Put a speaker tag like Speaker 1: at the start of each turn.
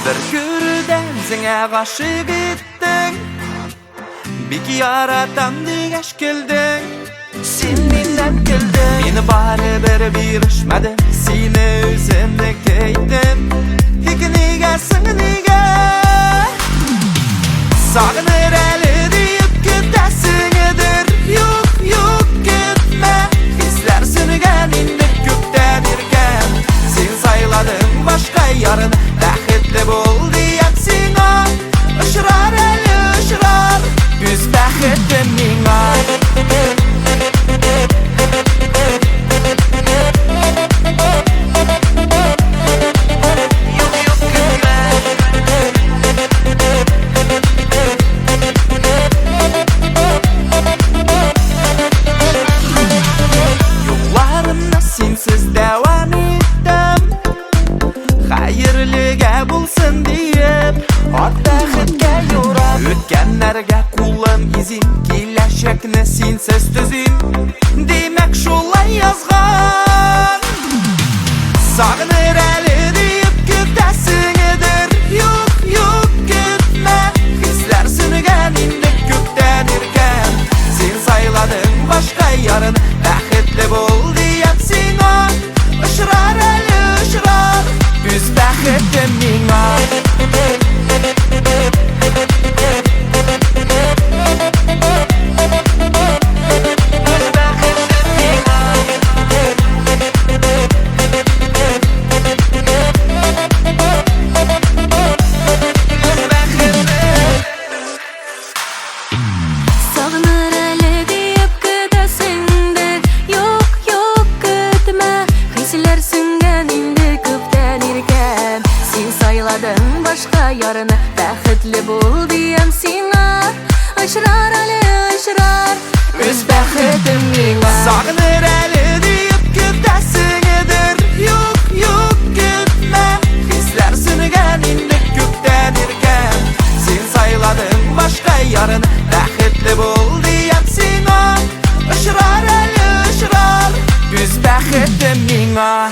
Speaker 1: Bir körden sene gaşyk etdin, beki yaratam digeş keldin. Sen menden keldin, meni baribir birişmedi, seni özümde keydin. Heki negasin nega, sağınır eli deyip ketesindir. Yok yok gitme, hisler sürgen indik gökten irken. Sen sayladın başka yarın, baxtli bol diyem sana. Işrar eli ışrar, yüz baxtli mina. Yollarımda sensiz devam ettim, hayırlıga bulsun deyip ot baxtga yo'rab. O'tganlarga qulum izim, kelajakni sensiz tuzim, demak shulay yozgan. Sog'inir eli deyip ketasindir. Yok yok gitme, hislar singan indik ko'kdan irgan. Sen saylading boshqa yarın, baxtli bol diyem sana. Ishrar eli ishrar, yüz baxtli mina.
Speaker 2: Sağınır eli deyip ketesindir. Yok yok gitme, hisler süngen indi köpten irken. Sen sayladın başka yarını, baxtli bol diyem sana. Işrar eli ışrar,
Speaker 1: Öz baxtim mina. Sog'inir eli deyip ketasindir. Yok yok gitme, hislar singan indik ko'kdan irgan. Sen saylading boshqa yarın, baxtli bol diyem sana. Ishrar eli ishrar, yüz baxtim mina.